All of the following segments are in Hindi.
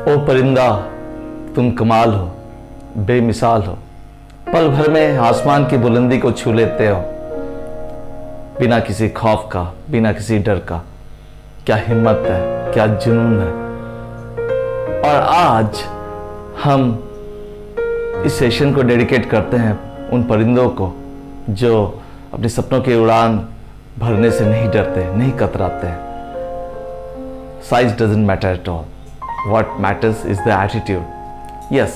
ओ परिंदा, तुम कमाल हो, बेमिसाल हो, पल भर में आसमान की बुलंदी को छू लेते हो, बिना किसी खौफ का, बिना किसी डर का। क्या हिम्मत है, क्या जुनून है। और आज हम इस सेशन को डेडिकेट करते हैं उन परिंदों को जो अपने सपनों की उड़ान भरने से नहीं डरते, नहीं कतराते हैं। Size doesn't matter at all. What matters is the attitude. Yes.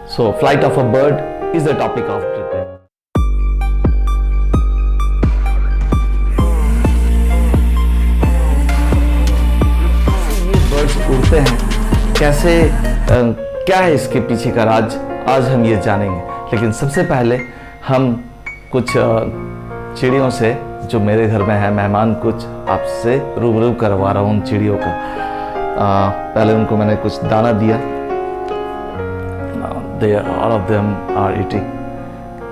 So, flight of a bird is the topic of today. ये birds उड़ते हैं कैसे, क्या है इसके पीछे का राज, आज हम ये जानेंगे। लेकिन सबसे पहले हम कुछ चिड़ियों से जो मेरे घर में है मेहमान, कुछ आपसे रूबरू करवा रहा हूँ उन चिड़ियों का। पहले उनको मैंने कुछ दाना दिया। All of them are eating,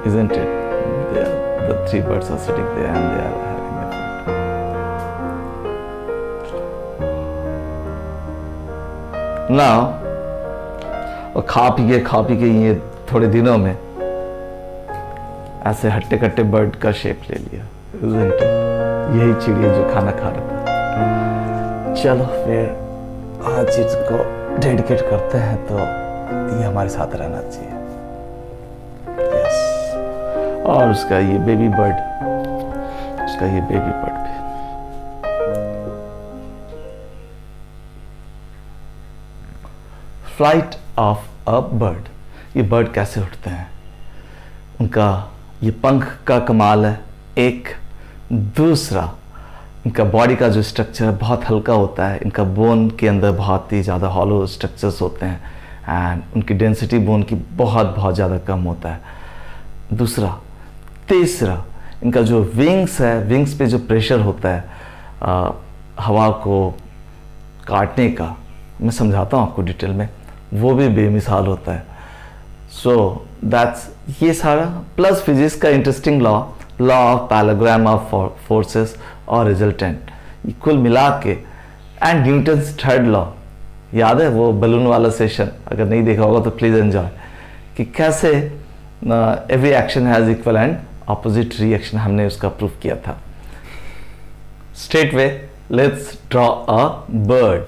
isn't it? The three birds are sitting there and they are having their food. Now, और खा पी के ये थोड़े दिनों में ऐसे हट्टे कट्टे बर्ड का शेप ले लिया, isn't it? यही चिड़िया जो खाना खा रहा था। चलो फिर आज इसको डेडिकेट करते हैं, तो ये हमारे साथ रहना चाहिए। यस। और उसका ये बेबी बर्ड भी। Flight of a bird. ये बर्ड कैसे उड़ते हैं, उनका ये पंख का कमाल है एक। दूसरा, इनका बॉडी का जो स्ट्रक्चर बहुत हल्का होता है, इनका बोन के अंदर बहुत ही ज़्यादा हॉलो स्ट्रक्चर्स होते हैं एंड उनकी डेंसिटी बोन की बहुत ज़्यादा कम होता है। दूसरा, तीसरा, इनका जो विंग्स है, विंग्स पे जो प्रेशर होता है हवा को काटने का, मैं समझाता हूँ आपको डिटेल में, वो भी बेमिसाल होता है। सो दैट्स ये सारा प्लस फिजिक्स का interesting law of parallelogram of forces और रिजल्टेंट, कुल मिला के। एंड न्यूटन्स थर्ड लॉ, याद है वो बलून वाला सेशन? अगर नहीं देखा होगा तो प्लीज एंजॉय, कि कैसे every action has equal and opposite reaction, हमने उसका प्रूफ किया था। Straight way let's draw a bird.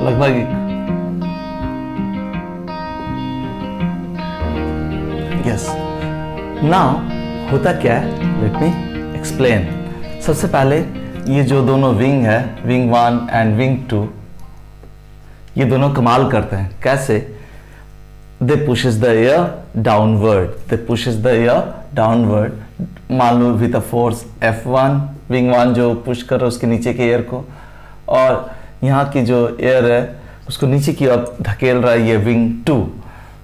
लगभग यस। नाउ होता क्या है, लेट मी एक्सप्लेन। सबसे पहले ये जो दोनों विंग है, विंग 1 एंड विंग 2, ये दोनों कमाल करते हैं। कैसे? They pushes the air downward, मान लो with a force F1, wing 1 जो पुश कर रहा है उसके नीचे के एयर को, और यहाँ की जो एयर है उसको नीचे की ओर धकेल रहा है ये विंग 2।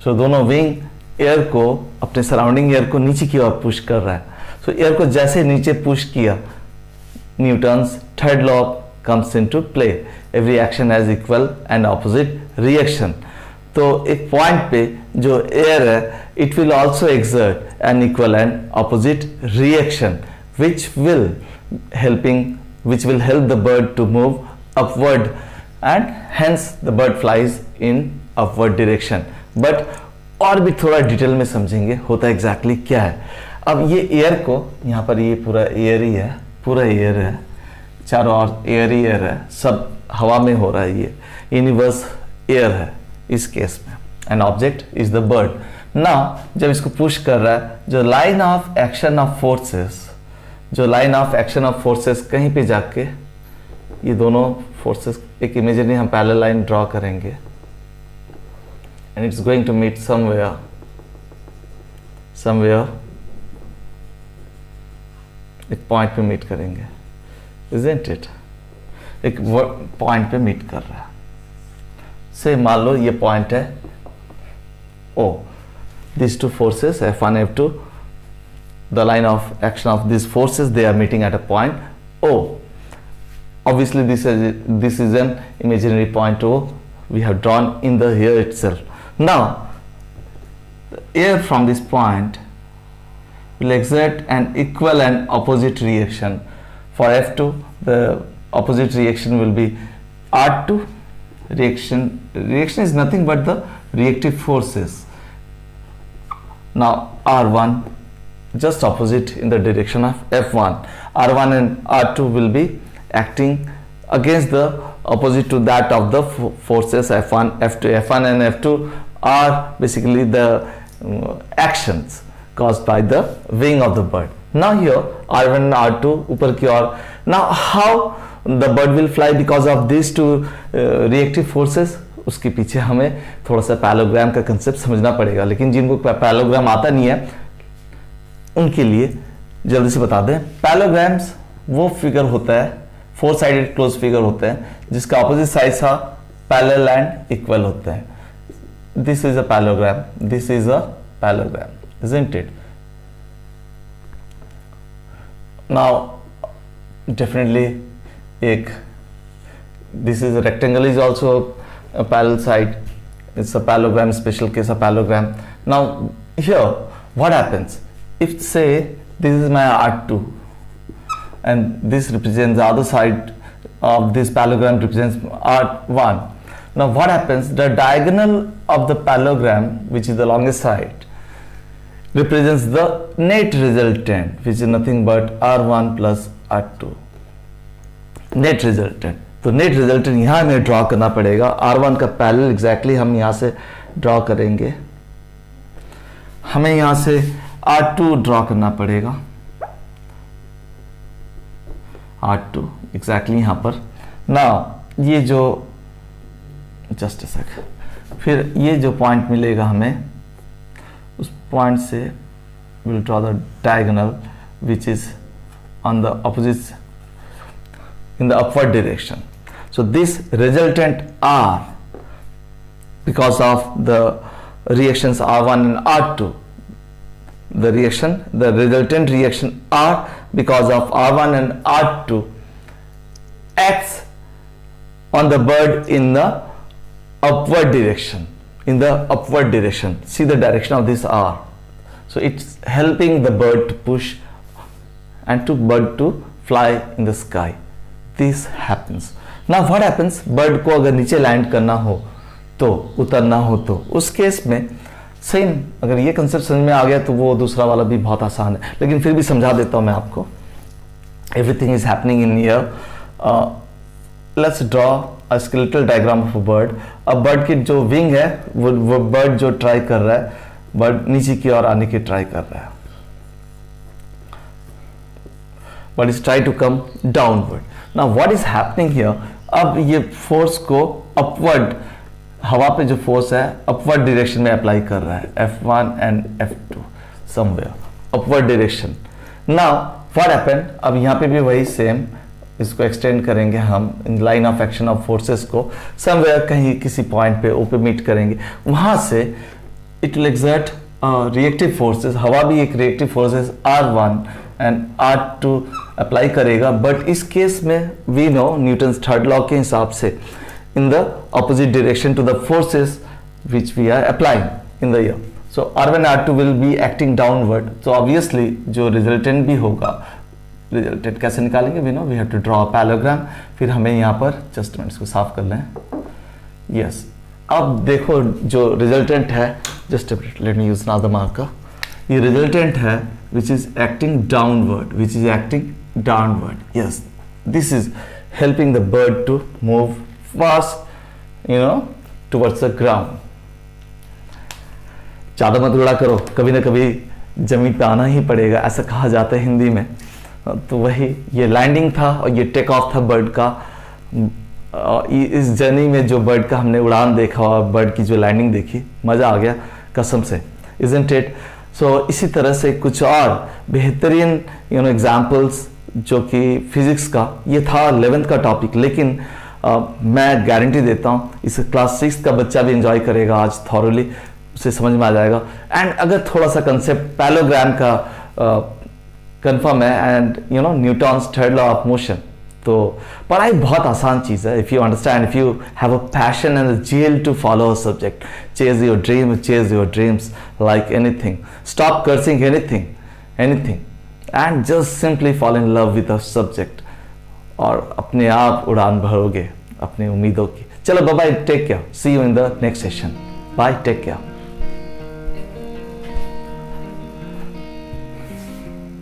सो दोनों विंग एयर को, अपने सराउंडिंग एयर को नीचे की ओर पुश कर रहा है। सो एयर को जैसे नीचे पुश किया, Newton's third law comes into play, every action has equal and opposite reaction. तो एक पॉइंट पे जो एयर है, it will also exert an equal and opposite reaction which will help the bird to move upward and hence the bird flies in upward direction. But और भी थोड़ा डिटेल में समझेंगे होता एग्जैक्टली क्या है। अब ये एयर को, यहाँ पर ये पूरा एयर ही है, पूरा एयर है, चारों ओर एयर ही एयर है, सब हवा में हो रहा है, ये यूनिवर्स एयर है इस केस में, and object is the bird. Now जब इसको पुश कर रहा है, जो line of action of forces कहीं पे जाके ये दोनों फोर्सेस, एक इमेजिनरी हम पैरेलल लाइन ड्रॉ करेंगे and it's going to meet somewhere एक पॉइंट पे मीट करेंगे, isn't it? एक पॉइंट पे मीट कर रहा है। से मान लो ये पॉइंट है O, these two forces F1 F2 the line of action of these forces, they are meeting at a point O. Obviously this is an imaginary point O we have drawn in the here itself. Now the air from this point will exert an equal and opposite reaction. For F2 the opposite reaction will be R2. Reaction is nothing but the reactive forces. Now R1 just opposite in the direction of F1. R1 and R2 will be acting against the opposite to that of the forces F1, F2. F1 and F2 are basically the actions caused by the wing of the bird. Now here R1 and R2 ऊपर की ओर. Now how the bird will fly because of these two reactive forces? उसके पीछे हमें थोड़ा सा पैलोग्राम का कंसेप्ट समझना पड़ेगा, लेकिन जिनको पैलोग्राम आता नहीं है उनके लिए जल्दी से बता दें. पैलोग्राम्स वो फिगर होता है, 4 साइडेड क्लोज फिगर होते हैं जिसका opposite sides parallel and equal होते हैं. This is a parallelogram, this is a parallelogram, isn't it? Now definitely this is a rectangle is also a parallel side. It's a parallelogram, special case of parallelogram. Now here what happens if say this is my R2 and this represents the other side of this parallelogram represents R1. Now what happens, the diagonal of the parallelogram, which is the longest side, represents the net resultant, which is nothing but R1 plus R2. Net resultant, तो नेट रिजल्टेंट यहाँ हमें ड्रॉ करना पड़ेगा. R1 का पैरेलल एग्जैक्टली हम यहाँ से ड्रॉ करेंगे. हमें यहाँ से R2 ड्रॉ करना पड़ेगा. R2 एग्जैक्टली यहाँ पर. नाउ ये जो जस्ट अ सेक, फिर ये जो पॉइंट मिलेगा हमें, उस पॉइंट से will draw the diagonal which is on the opposite in the upward direction. So this resultant R, because of the reactions R1 and R2, the resultant reaction R because of R1 and R2 acts on the bird in the upward direction. In the upward direction, see the direction of this R. So it's helping the bird to push and to bird to fly in the sky. This happens. Now what happens, bird को अगर नीचे लैंड करना हो तो, उतरना हो तो, उस केस में सेम, अगर ये कंसेप्ट समझ में आ गया तो वो दूसरा वाला भी बहुत आसान है, लेकिन फिर भी समझा देता हूं मैं आपको. Everything is happening in here. Let's draw a skeletal diagram of a bird. अब बर्ड की जो विंग है वो बर्ड जो ट्राई कर रहा है, बर्ड नीचे की ओर आने की ट्राई कर रहा है, but is try to come downward. Now what is happening here? अब ये फोर्स को अपवर्ड, हवा पे जो फोर्स है अपवर्ड डायरेक्शन में अप्लाई कर रहा है. F1 and F2 somewhere upward direction. Now what happen, अब यहाँ पे भी वही सेम, इसको एक्सटेंड करेंगे हम in line of action of forces को. समवेयर कहीं किसी पॉइंट पे ओ पे मीट करेंगे, वहां से it will exert reactive forces. हवा भी एक reactive forces R1 and R2 apply करेगा. बट इस केस में we know Newton's third law के हिसाब से in the opposite direction to the forces which we are applying in the air. So R1 R2 will be acting downward. So obviously जो रिजल्टेंट भी होगा, रिजल्टेंट कैसे निकालेंगे, we know we have to draw a parallelogram. फिर हमें यहाँ पर जस्ट मिनट इसको साफ कर लें. यस, अब देखो जो रिजल्टेंट है, just let me use another marker. ये रिजल्टेंट है which is acting downward, which is acting downward. Yes, this is helping the bird to move fast, you know, towards the ground. ज़्यादा मत उड़ा करो, कभी ना कभी जमीन पे आना ही पड़ेगा, ऐसा कहा जाता है हिंदी में. तो वही ये लैंडिंग था और ये टेक ऑफ था बर्ड का. इस जर्नी में जो बर्ड का हमने उड़ान देखा और बर्ड की जो लैंडिंग देखी, मज़ा आ गया कसम से, isn't it? सो इसी तरह से कुछ और बेहतरीन एग्जाम्पल्स जो कि फिजिक्स का, ये था 11th का टॉपिक, लेकिन मैं गारंटी देता हूँ इसे क्लास 6 का बच्चा भी एंजॉय करेगा आज थॉरली, उसे समझ में आ जाएगा. एंड अगर थोड़ा सा कंसेप्ट पैरेललोग्राम का कंफर्म है, and you know Newton's third law of motion. तो पढ़ाई बहुत आसान चीज़ है, if you understand, if you have a passion and zeal to follow a subject, chase your dream, chase your dreams like anything, stop cursing anything and just simply fall in love with a subject, और अपने आप उड़ान भरोगे अपनी उम्मीदों की। चलो bye bye, take care, C you in the next session, bye, take care.